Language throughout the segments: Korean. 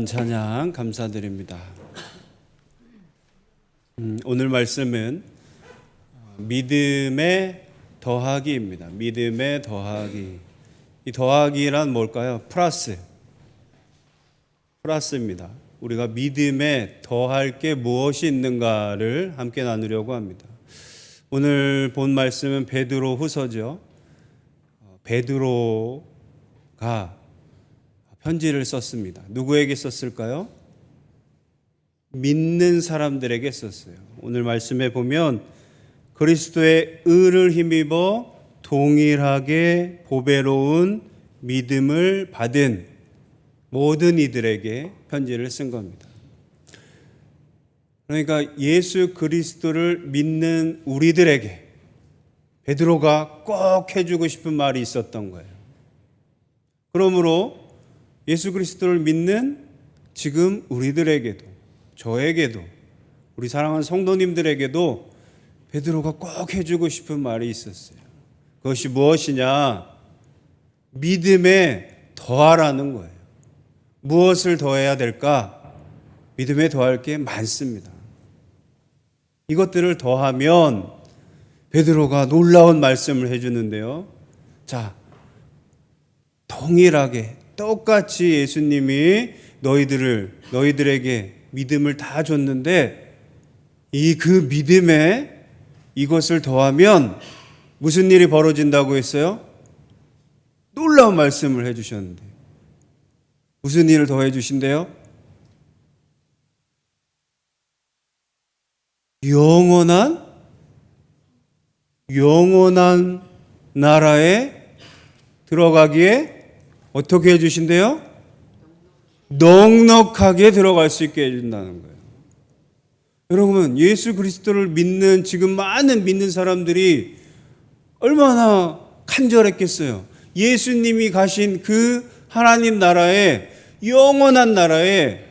찬양 감사드립니다. 오늘 말씀은 믿음의 더하기입니다. 믿음의 더하기. 이 더하기란 뭘까요? 플러스입니다. 우리가 믿음에 더할 게 무엇이 있는가를 함께 나누려고 합니다. 오늘 본 말씀은 베드로 후서죠. 베드로가 편지를 썼습니다. 누구에게 썼을까요? 믿는 사람들에게 썼어요. 오늘 말씀에 보면 그리스도의 의를 힘입어 동일하게 보배로운 믿음을 받은 모든 이들에게 편지를 쓴 겁니다. 그러니까 예수 그리스도를 믿는 우리들에게 베드로가 꼭 해주고 싶은 말이 있었던 거예요. 그러므로 예수 그리스도를 믿는 지금 우리들에게도, 저에게도, 우리 사랑하는 성도님들에게도 베드로가 꼭 해주고 싶은 말이 있었어요. 그것이 무엇이냐? 믿음에 더하라는 거예요. 무엇을 더해야 될까? 믿음에 더할 게 많습니다. 이것들을 더하면 베드로가 놀라운 말씀을 해주는데요. 자, 동일하게 똑같이 예수님이 너희들에게 믿음을 다 줬는데 그 믿음에 이것을 더하면 무슨 일이 벌어진다고 했어요? 놀라운 말씀을 해주셨는데 무슨 일을 더해 주신대요? 영원한 나라에 들어가기에 어떻게 해주신대요? 넉넉하게 들어갈 수 있게 해준다는 거예요. 여러분, 예수 그리스도를 믿는 지금 많은 믿는 사람들이 얼마나 간절했겠어요. 예수님이 가신 그 하나님 나라에, 영원한 나라에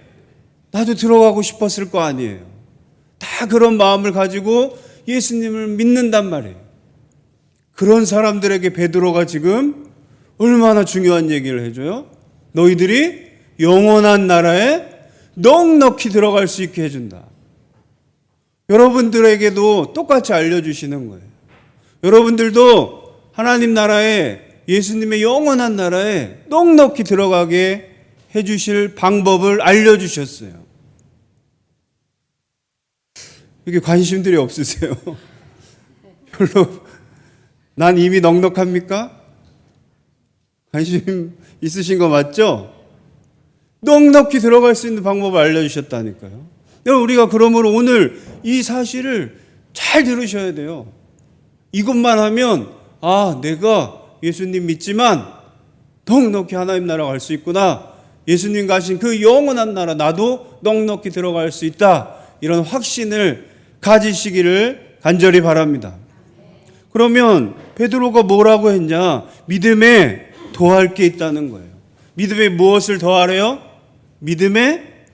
나도 들어가고 싶었을 거 아니에요. 다 그런 마음을 가지고 예수님을 믿는단 말이에요. 그런 사람들에게 베드로가 지금 얼마나 중요한 얘기를 해줘요? 너희들이 영원한 나라에 넉넉히 들어갈 수 있게 해준다. 여러분들에게도 똑같이 알려주시는 거예요. 여러분들도 하나님 나라에, 예수님의 영원한 나라에 넉넉히 들어가게 해주실 방법을 알려주셨어요. 이게 관심들이 없으세요? 별로. 난 이미 넉넉합니까? 관심 있으신 거 맞죠? 넉넉히 들어갈 수 있는 방법을 알려주셨다니까요. 여러분, 우리가 그러므로 오늘 이 사실을 잘 들으셔야 돼요. 이것만 하면 내가 예수님 믿지만 넉넉히 하나님 나라 갈 수 있구나. 예수님 가신 그 영원한 나라 나도 넉넉히 들어갈 수 있다. 이런 확신을 가지시기를 간절히 바랍니다. 그러면 베드로가 뭐라고 했냐? 믿음에 더할 게 있다는 거예요. 믿음에 무엇을 더하래요? 믿음에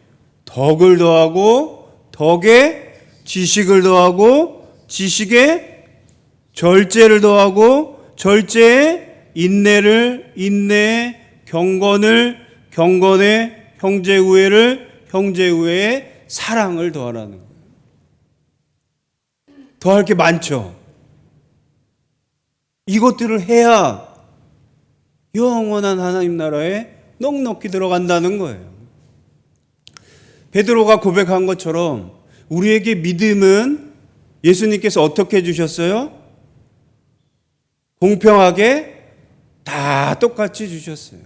덕을 더하고, 덕에 지식을 더하고, 지식에 절제를 더하고, 절제에 인내에 경건을, 경건에 형제 우애를, 형제 우애에 사랑을 더하라는 거예요. 더할 게 많죠. 이것들을 해야 영원한 하나님 나라에 넉넉히 들어간다는 거예요. 베드로가 고백한 것처럼 우리에게 믿음은 예수님께서 어떻게 주셨어요? 공평하게 다 똑같이 주셨어요.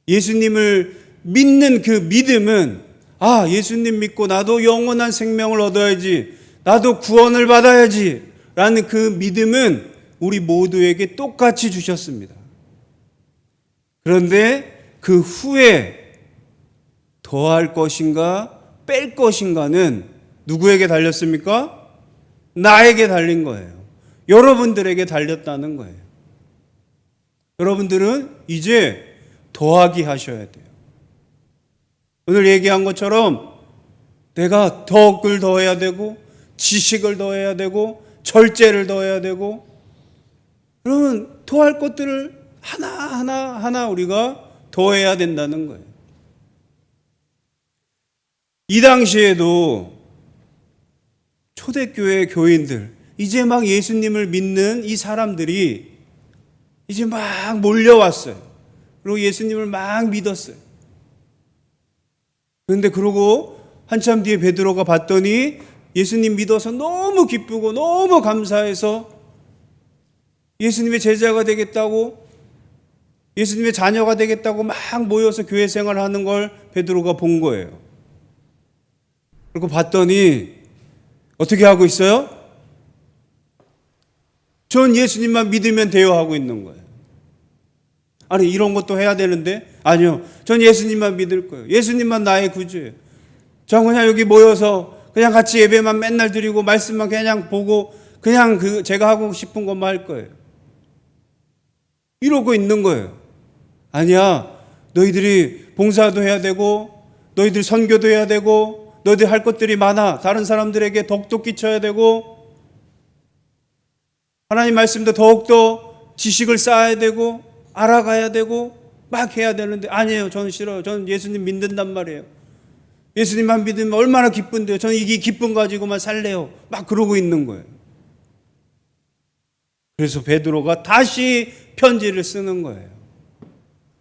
예수님을 믿는 그 믿음은 예수님 믿고 나도 영원한 생명을 얻어야지, 나도 구원을 받아야지 라는 그 믿음은 우리 모두에게 똑같이 주셨습니다. 그런데 그 후에 더할 것인가 뺄 것인가는 누구에게 달렸습니까? 나에게 달린 거예요. 여러분들에게 달렸다는 거예요. 여러분들은 이제 더하기 하셔야 돼요. 오늘 얘기한 것처럼 내가 덕을 더해야 되고, 지식을 더해야 되고, 절제를 더해야 되고, 그러면 더할 것들을 하나 우리가 더해야 된다는 거예요. 이 당시에도 초대교회 교인들, 이제 막 예수님을 믿는 이 사람들이 이제 막 몰려왔어요. 그리고 예수님을 막 믿었어요. 그런데 그러고 한참 뒤에 베드로가 봤더니 예수님 믿어서 너무 기쁘고 너무 감사해서 예수님의 제자가 되겠다고, 예수님의 자녀가 되겠다고 막 모여서 교회 생활하는 걸 베드로가 본 거예요. 그리고 봤더니 어떻게 하고 있어요? 전 예수님만 믿으면 돼요 하고 있는 거예요. 아니, 이런 것도 해야 되는데, 아니요, 전 예수님만 믿을 거예요. 예수님만 나의 구주예요. 전 그냥 여기 모여서 그냥 같이 예배만 맨날 드리고 말씀만 그냥 보고 그냥 제가 하고 싶은 것만 할 거예요. 이러고 있는 거예요. 아니야, 너희들이 봉사도 해야 되고 너희들 선교도 해야 되고 너희들 할 것들이 많아. 다른 사람들에게 덕도 끼쳐야 되고 하나님 말씀도 더욱더 지식을 쌓아야 되고 알아가야 되고 막 해야 되는데, 아니에요, 저는 싫어요. 저는 예수님 믿는단 말이에요. 예수님만 믿으면 얼마나 기쁜데요. 저는 이 기쁨 가지고만 살래요. 막 그러고 있는 거예요. 그래서 베드로가 다시 편지를 쓰는 거예요.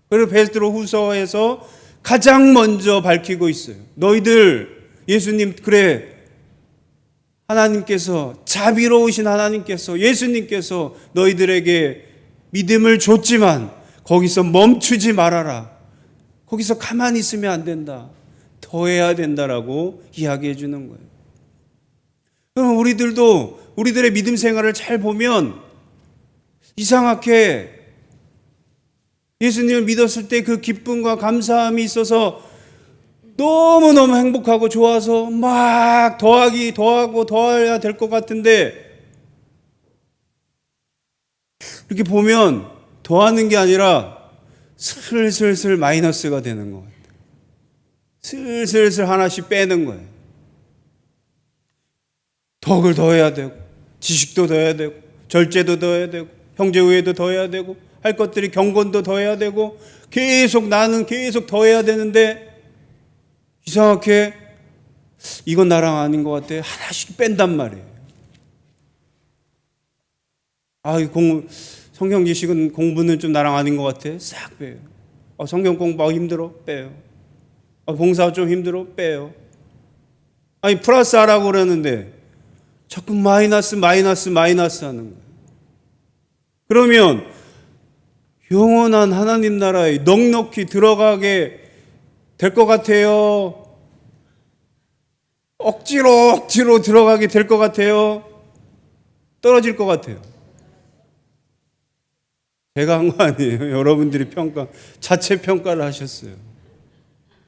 그리고 베드로 후서에서 가장 먼저 밝히고 있어요. 너희들 예수님, 그래, 하나님께서, 자비로우신 하나님께서, 예수님께서 너희들에게 믿음을 줬지만 거기서 멈추지 말아라. 거기서 가만히 있으면 안 된다. 더 해야 된다라고 이야기해 주는 거예요. 그럼 우리들도 우리들의 믿음 생활을 잘 보면 이상하게 예수님을 믿었을 때 그 기쁨과 감사함이 있어서 너무너무 행복하고 좋아서 막 더하고 더해야 될 것 같은데, 이렇게 보면 더하는 게 아니라 슬슬 마이너스가 되는 것 같아요. 슬슬 하나씩 빼는 거예요. 덕을 더해야 되고 지식도 더해야 되고 절제도 더해야 되고 형제우애도 더해야 되고 할 것들이 경건도 더해야 되고 계속 나는 계속 더해야 되는데, 이상하게 이건 나랑 아닌 것 같아. 하나씩 뺀단 말이에요. 성경 지식은 공부는 좀 나랑 아닌 것 같아. 싹 빼요. 성경 공부하기 힘들어. 빼요. 봉사 좀 힘들어. 빼요. 아니, 플러스 하라고 그러는데 자꾸 마이너스 하는 거예요. 그러면 영원한 하나님 나라에 넉넉히 들어가게 될 것 같아요? 억지로 들어가게 될 것 같아요? 떨어질 것 같아요? 제가 한 거 아니에요. 여러분들이 자체 평가를 하셨어요.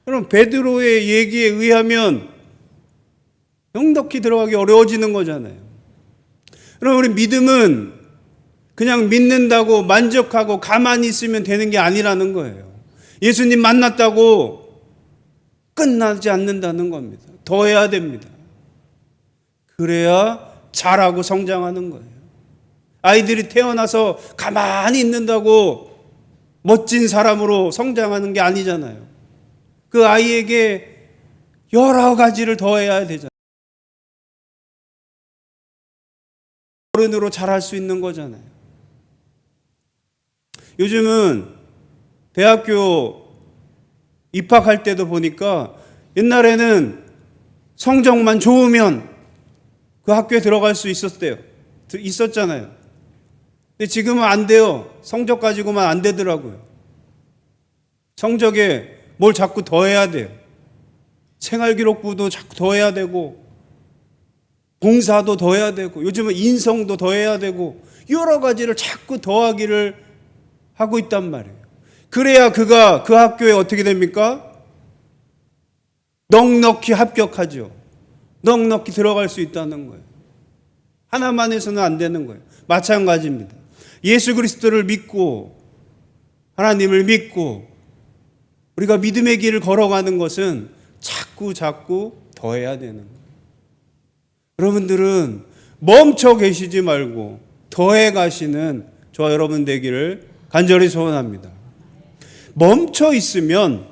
그럼 베드로의 얘기에 의하면 넉넉히 들어가기 어려워지는 거잖아요. 그럼 우리 믿음은 그냥 믿는다고 만족하고 가만히 있으면 되는 게 아니라는 거예요. 예수님 만났다고 끝나지 않는다는 겁니다. 더 해야 됩니다. 그래야 자라고 성장하는 거예요. 아이들이 태어나서 가만히 있는다고 멋진 사람으로 성장하는 게 아니잖아요. 그 아이에게 여러 가지를 더 해야 되잖아요. 어른으로 자랄 수 있는 거잖아요. 요즘은 대학교 입학할 때도 보니까 옛날에는 성적만 좋으면 그 학교에 들어갈 수 있었잖아요. 근데 지금은 안 돼요. 성적 가지고만 안 되더라고요. 성적에 뭘 자꾸 더해야 돼요. 생활기록부도 자꾸 더해야 되고 봉사도 더해야 되고 요즘은 인성도 더해야 되고 여러 가지를 자꾸 더하기를 하고 있단 말이에요. 그래야 그가 그 학교에 어떻게 됩니까? 넉넉히 합격하죠. 넉넉히 들어갈 수 있다는 거예요. 하나만 해서는 안 되는 거예요. 마찬가지입니다. 예수 그리스도를 믿고 하나님을 믿고 우리가 믿음의 길을 걸어가는 것은 자꾸 더해야 되는 거예요. 여러분들은 멈춰 계시지 말고 더해 가시는 저와 여러분 되기를 간절히 소원합니다. 멈춰 있으면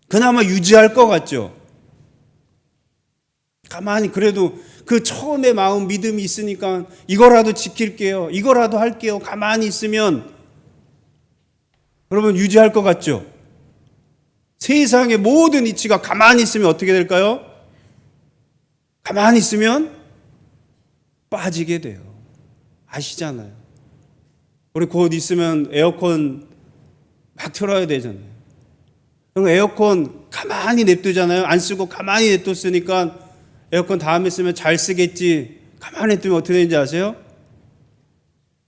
그나마 유지할 것 같죠? 가만히 그래도 그 처음에 마음 믿음이 있으니까 이거라도 지킬게요. 이거라도 할게요. 가만히 있으면 여러분 유지할 것 같죠? 세상의 모든 이치가 가만히 있으면 어떻게 될까요? 가만히 있으면 빠지게 돼요. 아시잖아요. 우리 곧 있으면 에어컨 막 틀어야 되잖아요. 그럼 에어컨 가만히 냅두잖아요. 안 쓰고 가만히 냅뒀으니까 에어컨 다음에 쓰면 잘 쓰겠지. 가만히 냅두면 어떻게 되는지 아세요?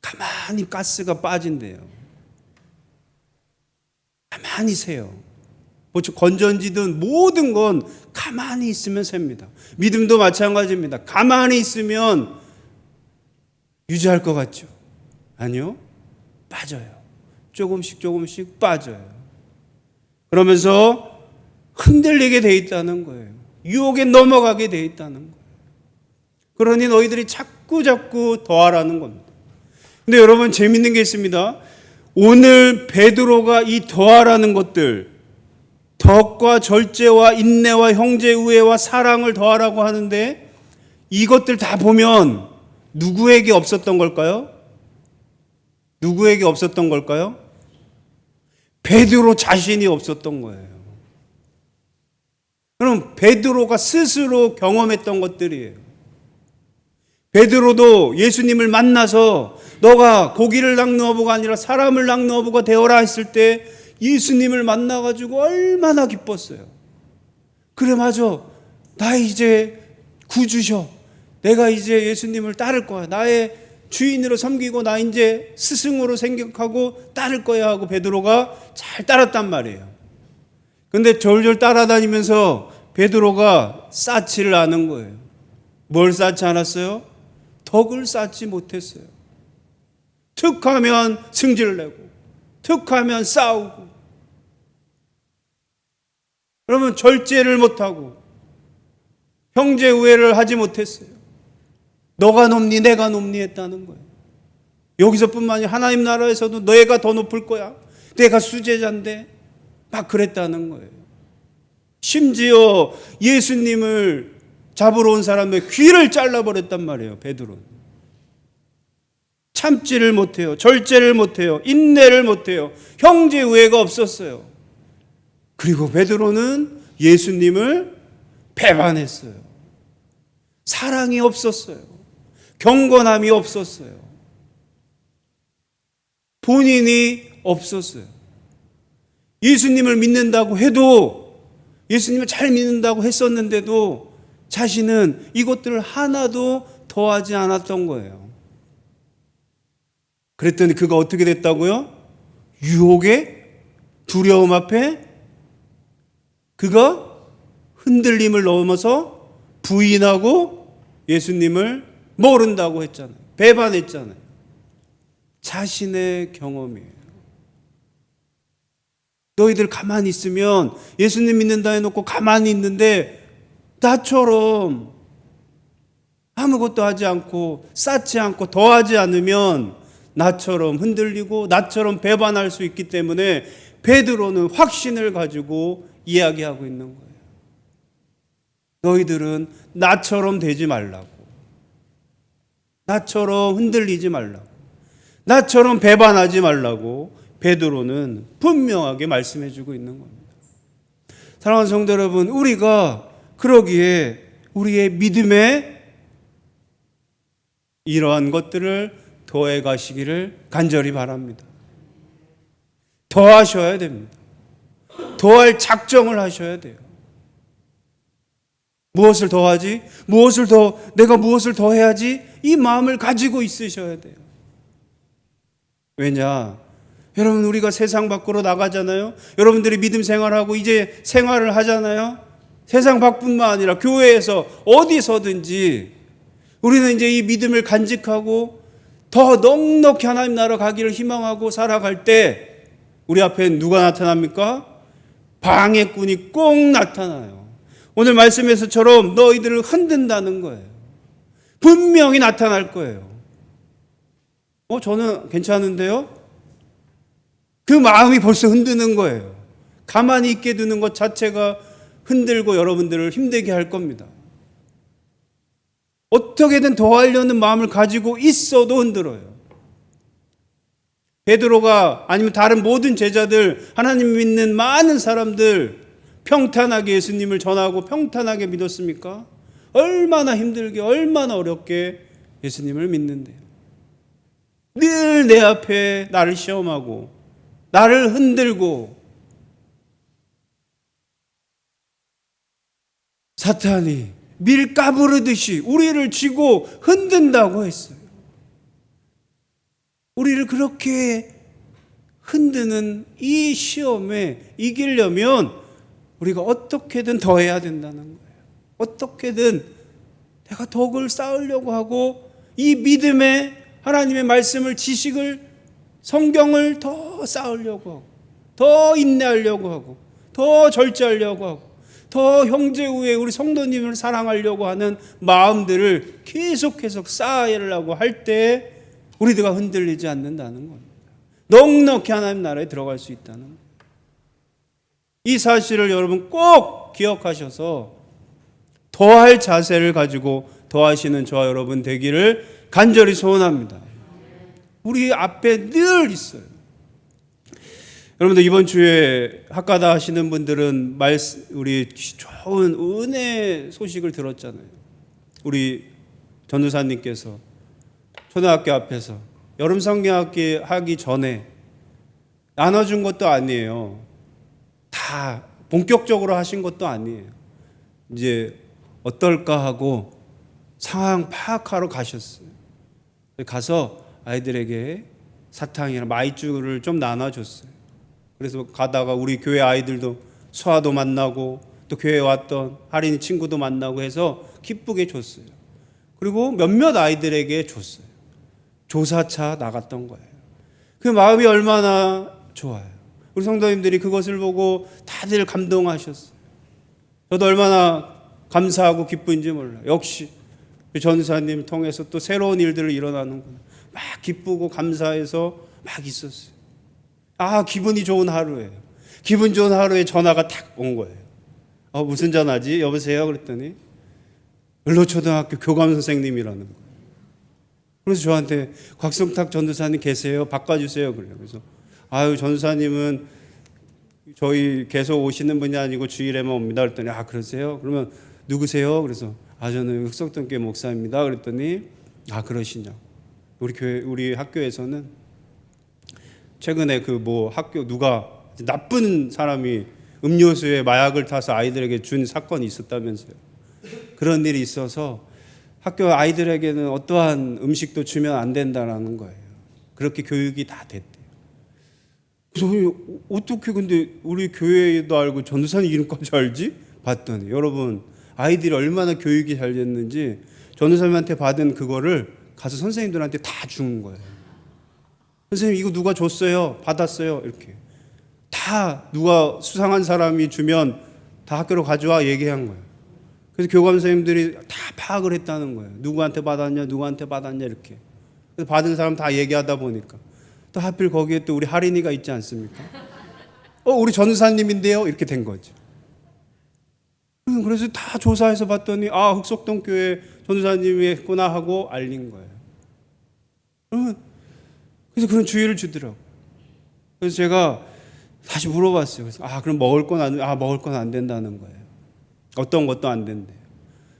가만히 가스가 빠진대요. 가만히 세요. 뭐 건전지든 모든 건 가만히 있으면 셉니다. 믿음도 마찬가지입니다. 가만히 있으면 유지할 것 같죠? 아니요. 빠져요. 조금씩 빠져요. 그러면서 흔들리게 돼 있다는 거예요. 유혹에 넘어가게 돼 있다는 거예요. 그러니 너희들이 자꾸 더하라는 겁니다. 근데 여러분 재밌는 게 있습니다. 오늘 베드로가 이 더하라는 것들, 덕과 절제와 인내와 형제 우애와 사랑을 더하라고 하는데 이것들 다 보면 누구에게 없었던 걸까요? 누구에게 없었던 걸까요? 베드로 자신이 없었던 거예요. 그럼 베드로가 스스로 경험했던 것들이에요. 베드로도 예수님을 만나서 너가 고기를 낚는 어부가 아니라 사람을 낚는 어부가 되어라 했을 때 예수님을 만나가지고 얼마나 기뻤어요. 그래 맞아. 나 이제 구주셔. 내가 이제 예수님을 따를 거야. 나의 주인으로 섬기고 나 이제 스승으로 생각하고 따를 거야 하고 베드로가 잘 따랐단 말이에요. 근데 졸졸 따라다니면서 베드로가 쌓지를 않은 거예요. 뭘 쌓지 않았어요? 덕을 쌓지 못했어요. 툭하면 승질 내고 툭하면 싸우고 그러면 절제를 못하고 형제 우애를 하지 못했어요. 너가 높니 내가 높니 했다는 거예요. 여기서뿐만 아니라 하나님 나라에서도 너희가 더 높을 거야. 내가 수제자인데 막 그랬다는 거예요. 심지어 예수님을 잡으러 온 사람의 귀를 잘라버렸단 말이에요. 베드로는. 참지를 못해요. 절제를 못해요. 인내를 못해요. 형제 우애가 없었어요. 그리고 베드로는 예수님을 배반했어요. 사랑이 없었어요. 경건함이 없었어요. 본인이 없었어요. 예수님을 믿는다고 해도 예수님을 잘 믿는다고 했었는데도 자신은 이것들을 하나도 더하지 않았던 거예요. 그랬더니 그가 어떻게 됐다고요? 유혹의 두려움 앞에 그가 흔들림을 넘어서 부인하고 예수님을 모른다고 했잖아요. 배반했잖아요. 자신의 경험이에요. 너희들 가만히 있으면 예수님 믿는다 해놓고 가만히 있는데 나처럼 아무것도 하지 않고 쌓지 않고 더하지 않으면 나처럼 흔들리고 나처럼 배반할 수 있기 때문에 베드로는 확신을 가지고 이야기하고 있는 거예요. 너희들은 나처럼 되지 말라고. 나처럼 흔들리지 말라고. 나처럼 배반하지 말라고 베드로는 분명하게 말씀해 주고 있는 겁니다. 사랑하는 성도 여러분, 우리가 그러기에 우리의 믿음에 이러한 것들을 더해 가시기를 간절히 바랍니다. 더하셔야 됩니다. 더할 작정을 하셔야 돼요. 무엇을 더하지? 내가 무엇을 더 해야지? 이 마음을 가지고 있으셔야 돼요. 왜냐? 여러분, 우리가 세상 밖으로 나가잖아요. 여러분들이 믿음 생활하고 이제 생활을 하잖아요. 세상 밖뿐만 아니라 교회에서 어디서든지 우리는 이제 이 믿음을 간직하고 더 넉넉히 하나님 나라 가기를 희망하고 살아갈 때 우리 앞에 누가 나타납니까? 방해꾼이 꼭 나타나요. 오늘 말씀에서처럼 너희들을 흔든다는 거예요. 분명히 나타날 거예요. 저는 괜찮은데요? 그 마음이 벌써 흔드는 거예요. 가만히 있게 두는 것 자체가 흔들고 여러분들을 힘들게 할 겁니다. 어떻게든 더하려는 마음을 가지고 있어도 흔들어요. 베드로가 아니면 다른 모든 제자들, 하나님 믿는 많은 사람들 평탄하게 예수님을 전하고 평탄하게 믿었습니까? 얼마나 힘들게, 얼마나 어렵게 예수님을 믿는데요. 늘 내 앞에 나를 시험하고 나를 흔들고 사탄이 밀 까부르듯이 우리를 쥐고 흔든다고 했어요. 우리를 그렇게 흔드는 이 시험에 이기려면 우리가 어떻게든 더 해야 된다는 거예요. 어떻게든 내가 덕을 쌓으려고 하고 이 믿음에 하나님의 말씀을, 지식을, 성경을 더 쌓으려고 하고 더 인내하려고 하고 더 절제하려고 하고 더 형제 후에 우리 성도님을 사랑하려고 하는 마음들을 계속해서 쌓으려고 할 때 우리가 흔들리지 않는다는 겁니다. 넉넉히 하나님 나라에 들어갈 수 있다는 겁니다. 이 사실을 여러분 꼭 기억하셔서 더할 자세를 가지고 더하시는 저와 여러분 되기를 간절히 소원합니다. 우리 앞에 늘 있어요. 여러분들 이번 주에 학가다 하시는 분들은 우리 좋은 은혜 소식을 들었잖아요. 우리 전도사님께서 초등학교 앞에서 여름 성경학기 하기 전에 나눠준 것도 아니에요. 다 본격적으로 하신 것도 아니에요. 이제 어떨까 하고 상황 파악하러 가셨어요. 가서 아이들에게 사탕이나 마이쮸를 좀 나눠줬어요. 그래서 가다가 우리 교회 아이들도 수아도 만나고 또 교회에 왔던 할인 친구도 만나고 해서 기쁘게 줬어요. 그리고 몇몇 아이들에게 줬어요. 조사차 나갔던 거예요. 그 마음이 얼마나 좋아요. 우리 성도님들이 그것을 보고 다들 감동하셨어요. 저도 얼마나 감사하고 기쁜지 몰라요. 역시 전사님 통해서 또 새로운 일들을 일어나는구나. 막 기쁘고 감사해서 막 있었어요. 아, 기분이 좋은 하루예요. 기분 좋은 하루에 전화가 탁 온 거예요. 무슨 전화지? 여보세요? 그랬더니 을로초등학교 교감 선생님이라는 거예요. 그래서 저한테 곽성탁 전도사님 계세요? 바꿔주세요. 그래요. 그래서 아유, 전도사님은 저희 계속 오시는 분이 아니고 주일에만 옵니다. 그랬더니 그러세요? 그러면 누구세요? 그래서 저는 흑석동교회 목사입니다. 그랬더니 그러시냐. 우리 학교에서는 최근에 학교 누가 나쁜 사람이 음료수에 마약을 타서 아이들에게 준 사건이 있었다면서요. 그런 일이 있어서 학교 아이들에게는 어떠한 음식도 주면 안 된다라는 거예요. 그렇게 교육이 다 됐대요. 그래서 어떻게 근데 우리 교회도 알고 전도사님 이름까지 알지? 봤더니 여러분 아이들이 얼마나 교육이 잘 됐는지 전도사님한테 받은 그거를 가서 선생님들한테 다 주는 거예요. 선생님 이거 누가 줬어요? 받았어요? 이렇게 다 누가 수상한 사람이 주면 다 학교로 가져와 얘기한 거예요. 그래서 교감 선생님들이 다 파악을 했다는 거예요. 누구한테 받았냐 이렇게. 그래서 받은 사람 다 얘기하다 보니까 또 하필 거기에 또 우리 할인이가 있지 않습니까? 우리 전사님인데요 이렇게 된 거죠. 그래서 다 조사해서 봤더니 흑석동 교회 전사님이 했구나 하고 알린 거예요. 그래서 그런 주의를 주더라고요. 그래서 제가 다시 물어봤어요. 그래서 그럼 먹을 건 안 된다는 거예요. 어떤 것도 안 된대요.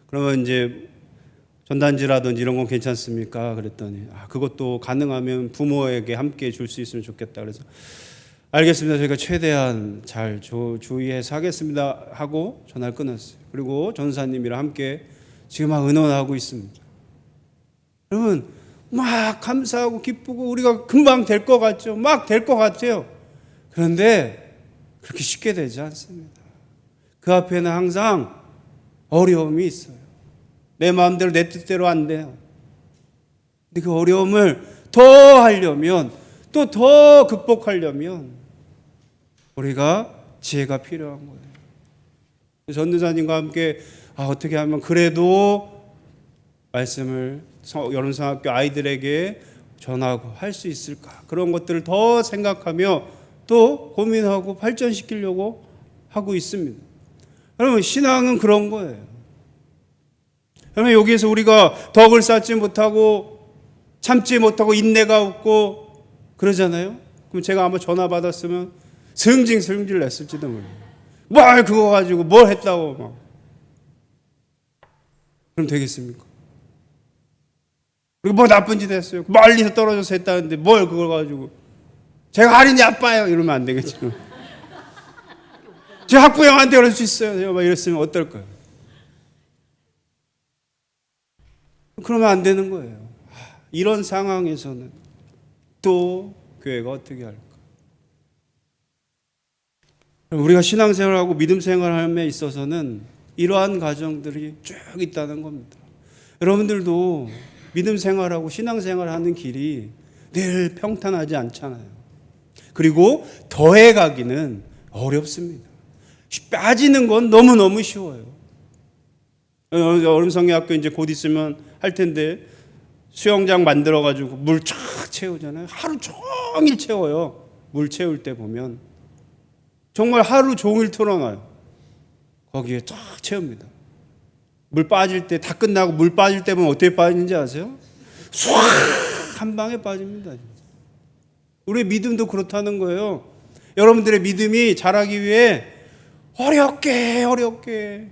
그러면 이제 전단지라든지 이런 건 괜찮습니까? 그랬더니 그것도 가능하면 부모에게 함께 줄 수 있으면 좋겠다. 그래서 알겠습니다. 저희가 최대한 잘 주의해서 하겠습니다 하고 전화를 끊었어요. 그리고 전사님이랑 함께 지금 의논하고 있습니다. 여러분 막 감사하고 기쁘고 우리가 금방 될 것 같죠? 막 될 것 같아요. 그런데 그렇게 쉽게 되지 않습니다. 그 앞에는 항상 어려움이 있어요. 내 마음대로 내 뜻대로 안 돼요. 근데 그 어려움을 더 하려면 또 더 극복하려면 우리가 지혜가 필요한 거예요. 전도사님과 함께 어떻게 하면 그래도 말씀을 여름성학교 아이들에게 전하고 할 수 있을까? 그런 것들을 더 생각하며 또 고민하고 발전시키려고 하고 있습니다. 여러분 신앙은 그런 거예요. 그러면 여기에서 우리가 덕을 쌓지 못하고 참지 못하고 인내가 없고 그러잖아요. 그럼 제가 아마 전화 받았으면 승질 냈을지도 몰라요. 뭘 그거 가지고 뭘 했다고 막. 그럼 되겠습니까? 그리고 뭐 나쁜 짓 했어요. 멀리서 떨어져서 했다는데 뭘 그걸 가지고 제가 할인이 아빠예요 이러면 안 되겠죠. 제 학부형한테 그럴 수 있어요. 막 이랬으면 어떨까요? 그러면 안 되는 거예요. 이런 상황에서는 또 교회가 어떻게 할까? 우리가 신앙생활하고 믿음생활함에 있어서는 이러한 과정들이 쭉 있다는 겁니다. 여러분들도 믿음생활하고 신앙생활하는 길이 늘 평탄하지 않잖아요. 그리고 더해가기는 어렵습니다. 빠지는 건 너무너무 쉬워요. 얼음성경학교 이제 곧 있으면 할 텐데 수영장 만들어가지고 물 쫙 채우잖아요. 하루 종일 채워요. 물 채울 때 보면 정말 하루 종일 틀어놔요. 거기에 쫙 채웁니다. 물 빠질 때 다 끝나고 물 빠질 때 보면 어떻게 빠지는지 아세요? 唰 한 방에 빠집니다. 우리의 믿음도 그렇다는 거예요. 여러분들의 믿음이 자라기 위해 어렵게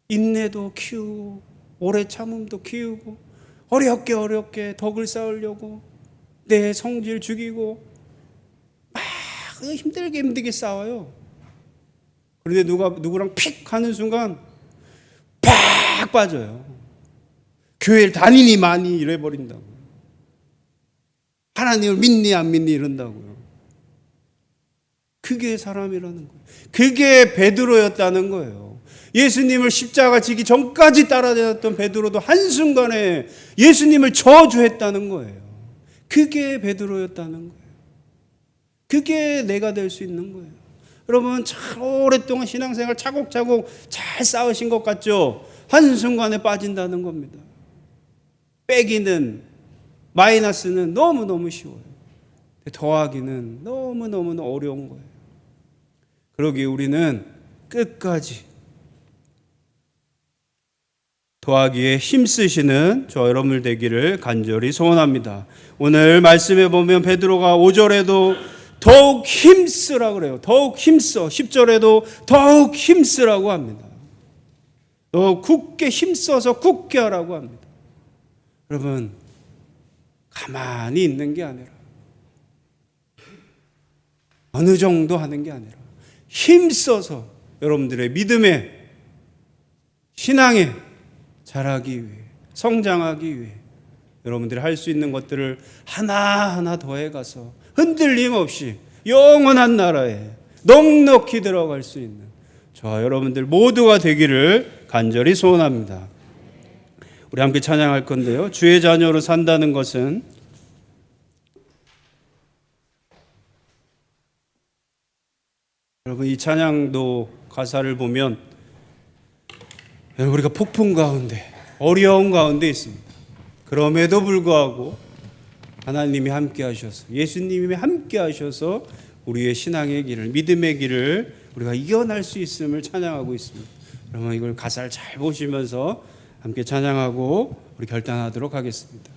인내도 키우고 오래 참음도 키우고 어렵게 덕을 쌓으려고 내 성질 죽이고 막 힘들게 싸워요. 그런데 누구랑 픽 하는 순간 팍 빠져요. 교회를 다니니 많이 이래버린다고. 하나님을 믿니 안 믿니 이런다고요. 그게 사람이라는 거예요. 그게 베드로였다는 거예요. 예수님을 십자가 지기 전까지 따라다녔던 베드로도 한순간에 예수님을 저주했다는 거예요. 그게 베드로였다는 거예요. 그게 내가 될 수 있는 거예요. 여러분 참 오랫동안 신앙생활 차곡차곡 잘 쌓으신 것 같죠? 한순간에 빠진다는 겁니다. 빼기는 마이너스는 너무너무 쉬워요. 더하기는 너무너무 어려운 거예요. 그러기에 우리는 끝까지 더하기에 힘쓰시는 저 여러분들 되기를 간절히 소원합니다. 오늘 말씀에 보면 베드로가 5절에도 더욱 힘쓰라고 그래요. 더욱 힘써. 10절에도 더욱 힘쓰라고 합니다. 더 굳게 힘써서 굳게 하라고 합니다. 여러분 가만히 있는 게 아니라 어느 정도 하는 게 아니라 힘써서 여러분들의 믿음에 신앙에 자라기 위해 성장하기 위해 여러분들이 할 수 있는 것들을 하나하나 더해가서 흔들림 없이 영원한 나라에 넉넉히 들어갈 수 있는 저와 여러분들 모두가 되기를 간절히 소원합니다. 우리 함께 찬양할 건데요. 주의 자녀로 산다는 것은 여러분 이 찬양도 가사를 보면 우리가 폭풍 가운데 어려운 가운데 있습니다. 그럼에도 불구하고 하나님이 함께 하셔서 예수님이 함께 하셔서 우리의 신앙의 길을 믿음의 길을 우리가 이겨낼 수 있음을 찬양하고 있습니다. 여러분 이걸 가사를 잘 보시면서 함께 찬양하고 우리 결단하도록 하겠습니다.